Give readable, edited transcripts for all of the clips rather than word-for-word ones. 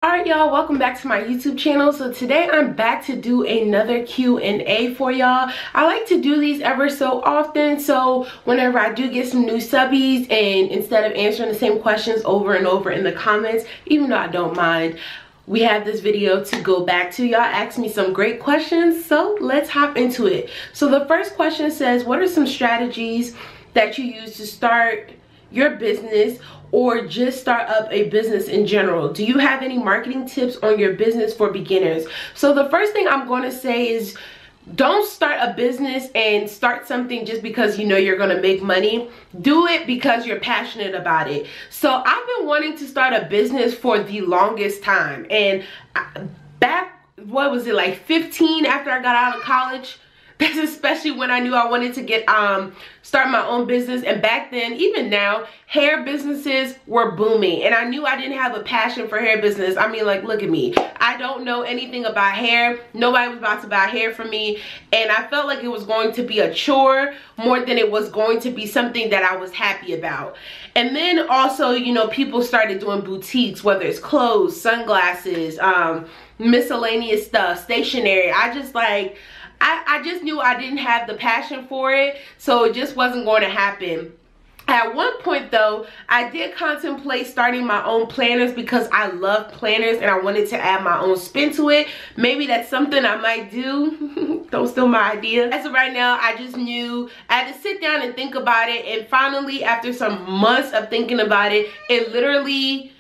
Alright y'all, welcome back to my YouTube channel. So today I'm back to do another Q&A for y'all. I like to do these ever so often, so whenever I do get some new subbies, and instead of answering the same questions over and over in the comments, even though I don't mind, we have this video to go back to. Y'all asked me some great questions, so let's hop into it. So the first question says, what are some strategies that you use to start your business or just start up a business in general? Do you have any marketing tips on your business for beginners? So the first thing I'm going to say is, don't start a business and start something just because you know you're going to make money. Do it because you're passionate about it. So I've been wanting to start a business for the longest time, and back, what was it, like 15 after I got out of college? That's especially when I knew I wanted to get start my own business. And back then, even now, hair businesses were booming, and I knew I didn't have a passion for hair business. I mean, like, look at me, I don't know anything about hair. Nobody was about to buy hair from me, and I felt like it was going to be a chore more than it was going to be something that I was happy about. And then also, you know, people started doing boutiques, whether it's clothes, sunglasses, miscellaneous stuff, stationery. I just knew I didn't have the passion for it, so it just wasn't going to happen. At one point though, I did contemplate starting my own planners because I love planners and I wanted to add my own spin to it. Maybe that's something I might do. Don't steal my idea. As of right now, I just knew I had to sit down and think about it, and finally, after some months of thinking about it, it literally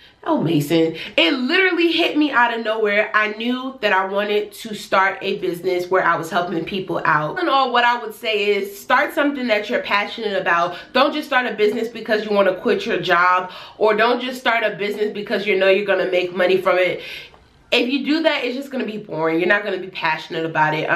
hit me out of nowhere. I knew that I wanted to start a business where I was helping people out. All in all, what I would say is, start something that you're passionate about. Don't just start a business because you want to quit your job, or don't just start a business because you know you're going to make money from it. If you do that, it's just going to be boring. You're not going to be passionate about it.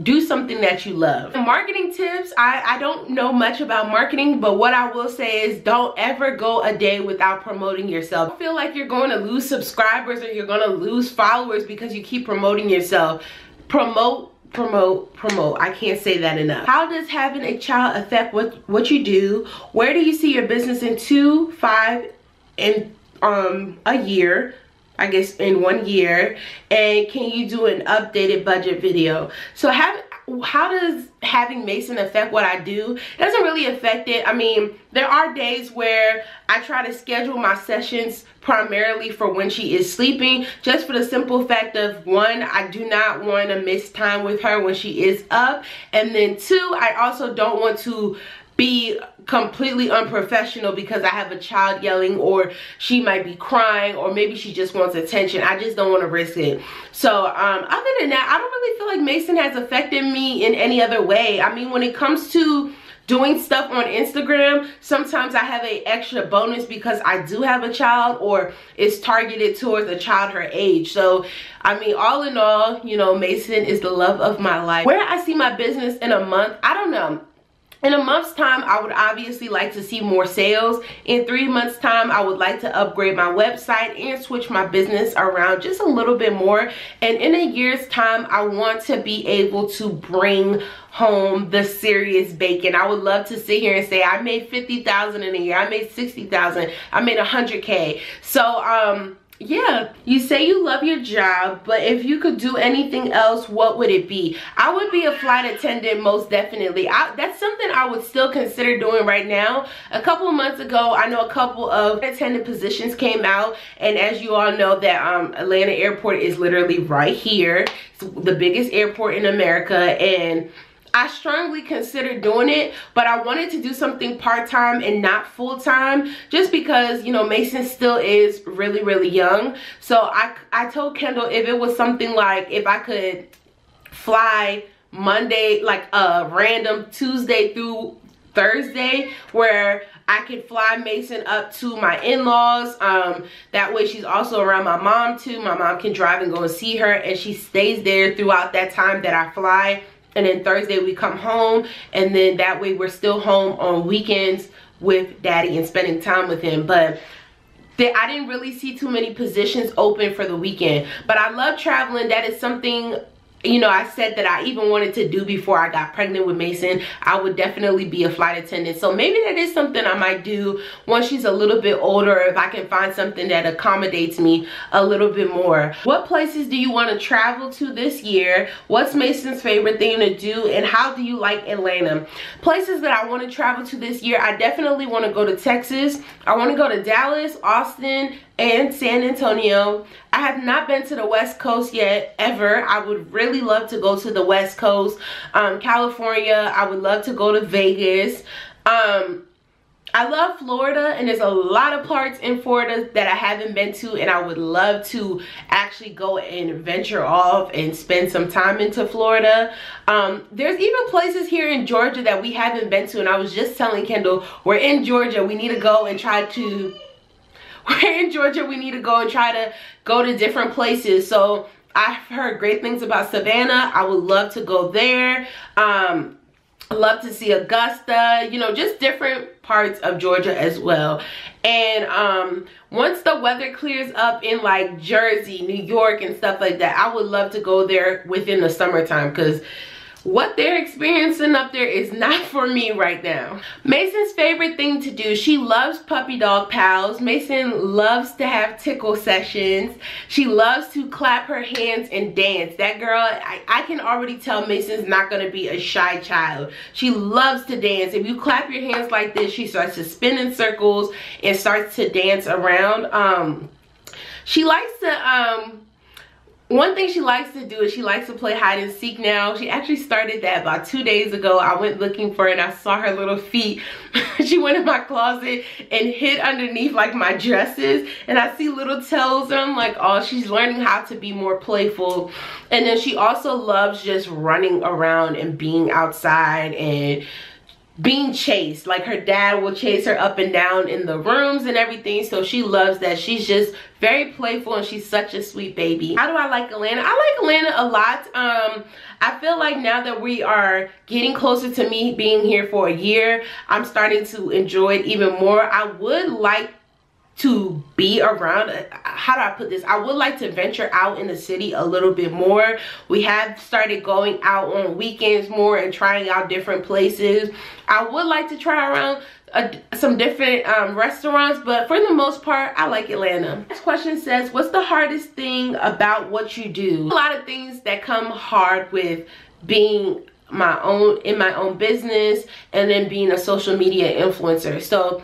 Do something that you love. Marketing tips, I don't know much about marketing, but what I will say is, don't ever go a day without promoting yourself. Don't feel like you're going to lose subscribers or you're going to lose followers because you keep promoting yourself. Promote. I can't say that enough. How does having a child affect what you do? Where do you see your business in 2, 5, and a year? I guess in 1 year. And can you do an updated budget video? So how does having Masynn affect what I do? It doesn't really affect it. I mean, there are days where I try to schedule my sessions primarily for when she is sleeping, just for the simple fact of, one, I do not want to miss time with her when she is up, and then two, I also don't want to be completely unprofessional because I have a child yelling, or she might be crying, or maybe she just wants attention. I just don't want to risk it. So other than that, I don't really feel like Masynn has affected me in any other way. I mean, when it comes to doing stuff on Instagram, sometimes I have an extra bonus because I do have a child, or it's targeted towards a child her age. So I mean, all in all, you know, Masynn is the love of my life. Where I see my business in a month, I don't know. In a month's time, I would obviously like to see more sales. In 3 months' time, I would like to upgrade my website and switch my business around just a little bit more. And in a year's time, I want to be able to bring home the serious bacon. I would love to sit here and say, I made $50,000 in a year. I made $60,000. I made $100K. So, yeah, you say you love your job, but if you could do anything else, what would it be? I would be a flight attendant, most definitely. That's something I would still consider doing right now. A couple of months ago, I know a couple of attendant positions came out, and as you all know, that Atlanta airport is literally right here. It's the biggest airport in America, and I strongly considered doing it, but I wanted to do something part-time and not full-time, just because, you know, Masynn still is really, really young. So I told Kendall, if it was something like, if I could fly Monday, like a random Tuesday through Thursday, where I could fly Masynn up to my in-laws. That way she's also around my mom too. My mom can drive and go and see her, and she stays there throughout that time that I fly. And then Thursday we come home, and then that way we're still home on weekends with daddy and spending time with him. But I didn't really see too many positions open for the weekend. But I love traveling. That is something you know, I said that I even wanted to do before I got pregnant with Masynn, I would definitely be a flight attendant. So maybe that is something I might do once she's a little bit older, if I can find something that accommodates me a little bit more. What places do you want to travel to this year? What's Masynn's favorite thing to do? And how do you like Atlanta? Places that I want to travel to this year, I definitely want to go to Texas. I want to go to Dallas, Austin, and San Antonio. I have not been to the West Coast yet, ever. I would really love to go to the West Coast. California, I would love to go to Vegas. I love Florida, and there's a lot of parts in Florida that I haven't been to, and I would love to actually go and venture off and spend some time into Florida. There's even places here in Georgia that we haven't been to, and I was just telling Kendall, we're in Georgia, we need to go and try to go to different places. So I've heard great things about Savannah. I would love to go there. Love to see Augusta, you know, just different parts of Georgia as well. And once the weather clears up in like Jersey, New York, and stuff like that, I would love to go there within the summertime, because what they're experiencing up there is not for me right now. Masynn's favorite thing to do, she loves puppy dog pals. Masynn loves to have tickle sessions. She loves to clap her hands and dance. That girl, I can already tell Masynn's not gonna be a shy child. She loves to dance. If you clap your hands like this, she starts to spin in circles and starts to dance around. She likes to, one thing she likes to do is she likes to play hide and seek now. She actually started that about 2 days ago. I went looking for it and I saw her little feet. She went in my closet and hid underneath like my dresses, and I see little toes, and I'm like, oh, she's learning how to be more playful. And then she also loves just running around and being outside and being chased. Like her dad will chase her up and down in the rooms and everything, so she loves that. She's just very playful and she's such a sweet baby. How do I like Atlanta? I like Atlanta a lot. I feel like now that we are getting closer to me being here for a year, I'm starting to enjoy it even more. I would like to be around, how do I put this, I would like to venture out in the city a little bit more. We have started going out on weekends more and trying out different places. I would like to try around some different restaurants, but for the most part, I like Atlanta. This question says, what's the hardest thing about what you do? A lot of things that come hard with being in my own business and then being a social media influencer. So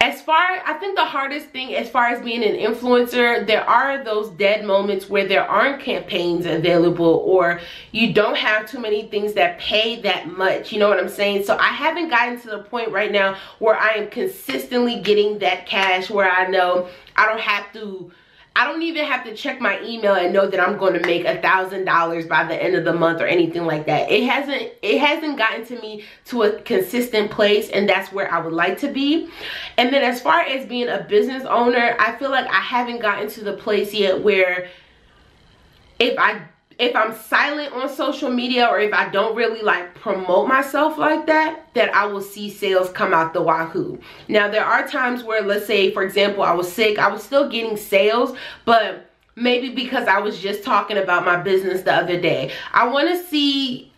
I think the hardest thing as far as being an influencer, there are those dead moments where there aren't campaigns available, or you don't have too many things that pay that much, you know what I'm saying? So I haven't gotten to the point right now where I am consistently getting that cash where I know I don't even have to check my email and know that I'm going to make $1,000 by the end of the month or anything like that. It hasn't gotten to me to a consistent place, and that's where I would like to be. And then as far as being a business owner, I feel like I haven't gotten to the place yet where if I'm silent on social media, or if I don't really like promote myself like that I will see sales come out the wahoo. Now there are times where, let's say for example, I was sick, I was still getting sales, but maybe because I was just talking about my business the other day. I want to see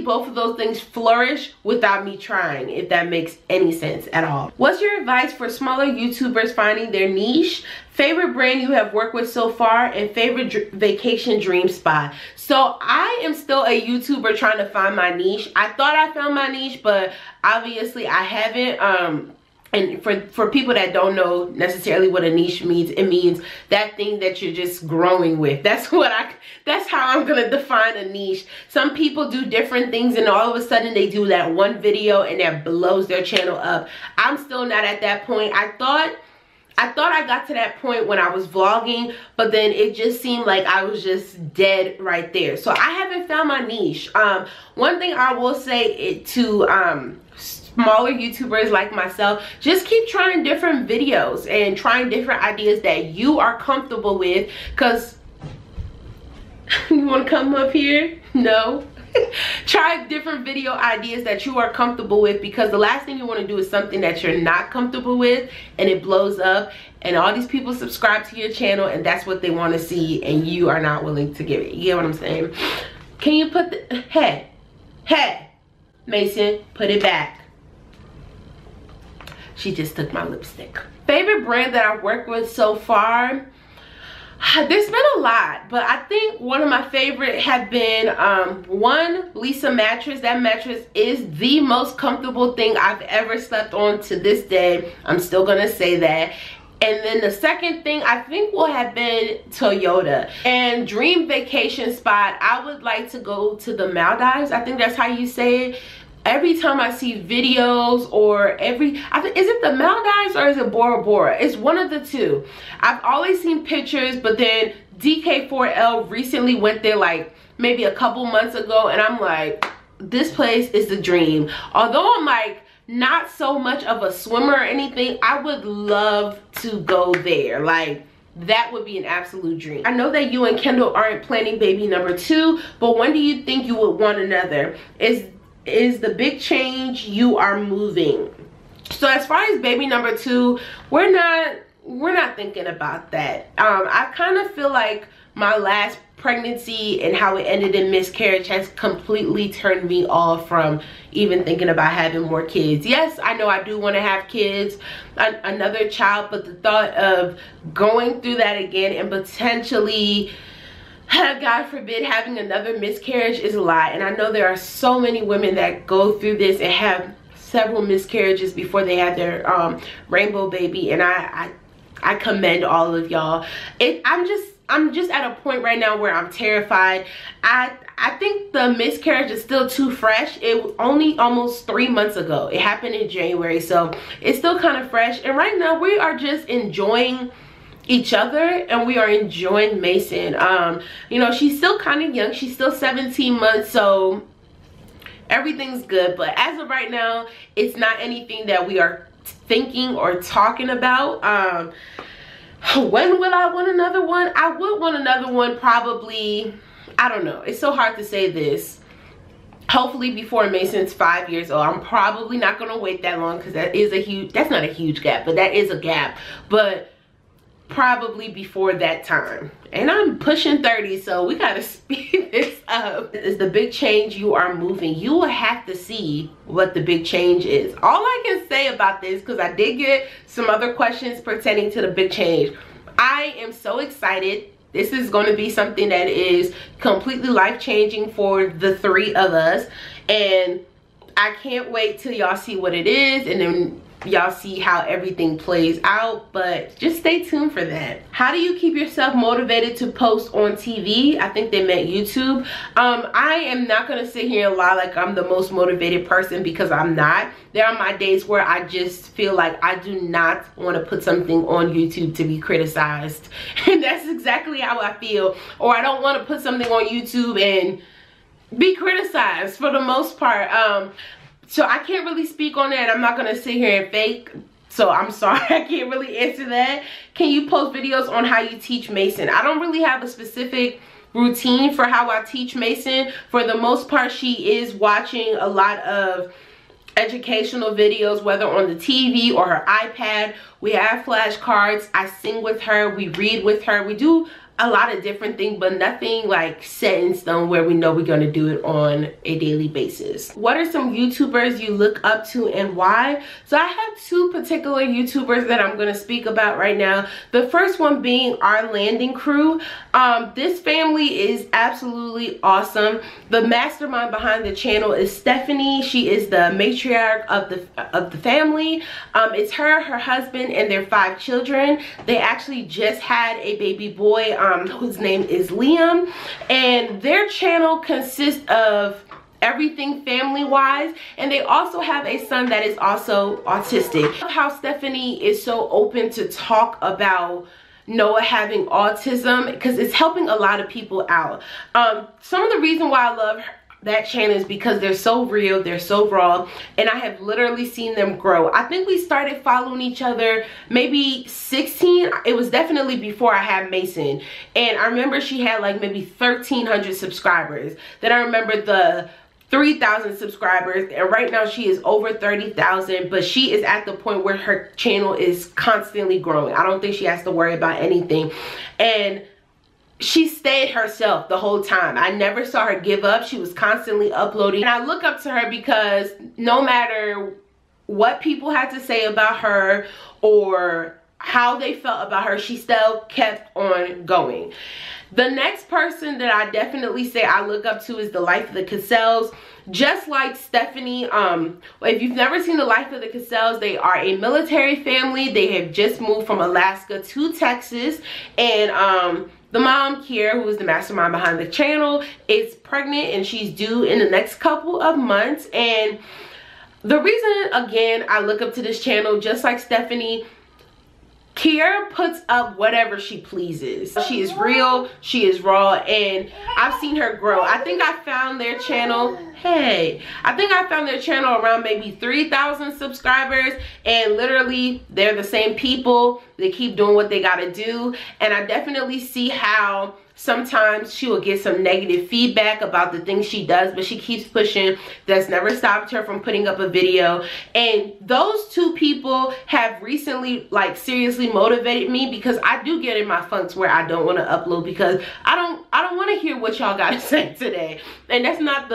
both of those things flourish without me trying, if that makes any sense at all. What's your advice for smaller YouTubers finding their niche? Favorite brand you have worked with so far, and favorite vacation dream spot? So I am still a YouTuber trying to find my niche. I thought I found my niche, but obviously I haven't. And for people that don't know necessarily what a niche means, it means that thing that you're just growing with. That's how I'm gonna define a niche. Some people do different things and all of a sudden they do that one video and that blows their channel up. I'm still not at that point. I thought I got to that point when I was vlogging, but then it just seemed like I was just dead right there. So I haven't found my niche. One thing I will say to smaller YouTubers like myself, just keep trying different videos and trying different ideas that you are comfortable with. Because you want to come up here? No. Try different video ideas that you are comfortable with, because the last thing you want to do is something that you're not comfortable with and it blows up and all these people subscribe to your channel and that's what they want to see and you are not willing to give it. You get what I'm saying? Can you put the hey Masynn, put it back. She just took my lipstick. Favorite brand that I've worked with so far, there's been a lot, but I think one of my favorite have been one, Lisa mattress. That mattress is the most comfortable thing I've ever slept on to this day. I'm still gonna say that. And then the second thing I think will have been Toyota. And dream vacation spot, I would like to go to the Maldives. I think that's how you say it. Every time I see videos or is it the Maldives or is it Bora Bora? It's one of the two. I've always seen pictures, but then DK4L recently went there like maybe a couple months ago and I'm like, this place is the dream. Although I'm like not so much of a swimmer or anything, I would love to go there. Like, that would be an absolute dream. I know that you and Kendall aren't planning baby number 2, but when do you think you would want another? Is the big change you are moving? So as far as baby number 2, we're not thinking about that. I kind of feel like my last pregnancy and how it ended in miscarriage has completely turned me off from even thinking about having more kids. Yes, I know I do want to have kids, another child, but the thought of going through that again and potentially, God forbid, having another miscarriage is a lot. And I know there are so many women that go through this and have several miscarriages before they have their rainbow baby, and I commend all of y'all. I'm just at a point right now where I'm terrified. I think the miscarriage is still too fresh. It was only almost 3 months ago. It happened in January, so it's still kind of fresh. And right now we are just enjoying each other and we are enjoying Masynn. You know, she's still kind of young. She's still 17 months, so everything's good. But as of right now, it's not anything that we are thinking or talking about. When will I want another one? I would want another one probably, I don't know, it's so hard to say this. Hopefully before Masynn's 5 years old. I'm probably not gonna wait that long because that's not a huge gap, but that is a gap. But probably before that time. And I'm pushing 30, so we gotta speed this up. Is the big change you are moving? You will have to see what the big change is. All I can say about this, because I did get some other questions pertaining to the big change, I am so excited. This is going to be something that is completely life-changing for the 3 of us, and I can't wait till y'all see what it is, and then y'all see how everything plays out. But just stay tuned for that. How do you keep yourself motivated to post on TV? I think they meant YouTube. I am not gonna sit here and lie like I'm the most motivated person, because I'm not. There are my days where I just feel like I do not want to put something on YouTube to be criticized, and that's exactly how I feel. Or I don't want to put something on YouTube and be criticized for the most part. So I can't really speak on that. I'm not gonna sit here and fake. So I'm sorry, I can't really answer that. Can you post videos on how you teach Masynn? I don't really have a specific routine for how I teach Masynn. For the most part, she is watching a lot of educational videos, whether on the TV or her iPad. We have flashcards. I sing with her. We read with her. We do a lot of different things, but nothing like set in stone where we know we're going to do it on a daily basis. What are some YouTubers you look up to and why? So I have 2 particular YouTubers that I'm going to speak about right now. The first one being Our Landing Crew. This family is absolutely awesome. The mastermind behind the channel is Stephanie. She is the matriarch of the family. It's her husband, and their 5 children. They actually just had a baby boy whose name is Liam, and their channel consists of everything family wise, and they also have a son that is also autistic. How Stephanie is so open to talk about Noah having autism, because it's helping a lot of people out. Some of the reason why I love that channel is because they're so real, they're so raw, and I have literally seen them grow. I think we started following each other maybe 16. It was definitely before I had Masynn, and I remember she had like maybe 1,300 subscribers. Then I remember the 3,000 subscribers, and right now she is over 30,000, but she is at the point where her channel is constantly growing. I don't think she has to worry about anything, and she stayed herself the whole time. I never saw her give up. She was constantly uploading, and I look up to her because no matter what people had to say about her or how they felt about her, she still kept on going. The next person that I definitely say I look up to is the Life of the Cassells. Just like Stephanie, if you've never seen the Life of the Cassells, they are a military family. They have just moved from Alaska to Texas, and the mom, Kiera, who is the mastermind behind the channel, is pregnant, and she's due in the next couple of months. And the reason, again, I look up to this channel, just like Stephanie, Kiera puts up whatever she pleases. She is real, she is raw, and I've seen her grow. I think I found their channel, I think I found their channel around maybe 3,000 subscribers, and literally they're the same people. They keep doing what they gotta do, and I definitely see how sometimes she will get some negative feedback about the things she does, but she keeps pushing. That's never stopped her from putting up a video. And those two people have recently like seriously motivated me, because I do get in my funks where I don't want to upload because I don't want to hear what y'all gotta say today. And that's not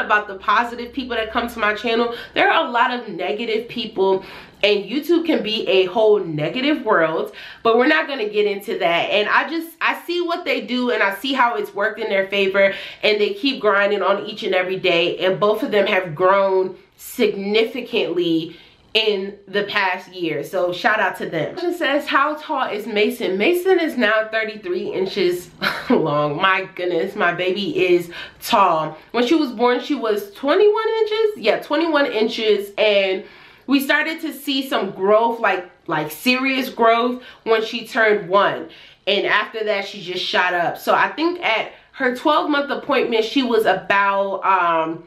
about the positive people that come to my channel. There are a lot of negative people, and YouTube can be a whole negative world, but we're not going to get into that. And I see what they do, and I see how it's worked in their favor, and they keep grinding on each and every day, and both of them have grown significantly in the past year. So shout out to them. It says, how tall is Masynn? Masynn is now 33 inches long. My goodness, my baby is tall. When she was born, she was 21 inches. Yeah, 21 inches. And we started to see some growth, like serious growth, when she turned 1. And after that, she just shot up. So I think at her 12-month appointment, she was about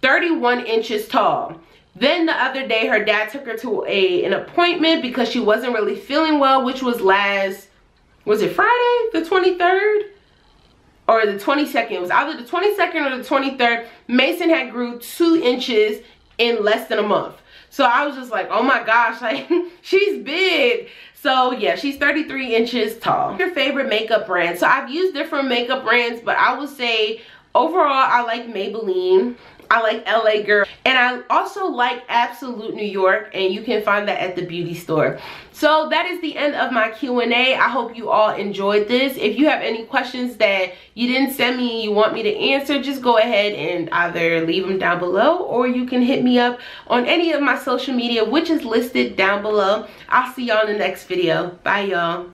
31 inches tall. Then the other day, her dad took her to an appointment because she wasn't really feeling well, which was was it Friday, the 23rd? Or the 22nd? It was either the 22nd or the 23rd. Masynn had grew 2 inches in less than a month. So I was just like, oh my gosh, like, she's big. So yeah, she's 33 inches tall. Your favorite makeup brand? So I've used different makeup brands, but I would say overall I like Maybelline. I like LA Girl, and I also like Absolute New York, and you can find that at the beauty store. So that is the end of my Q&A. I hope you all enjoyed this. If you have any questions that you didn't send me and you want me to answer, just go ahead and either leave them down below, or you can hit me up on any of my social media, which is listed down below. I'll see y'all in the next video. Bye, y'all.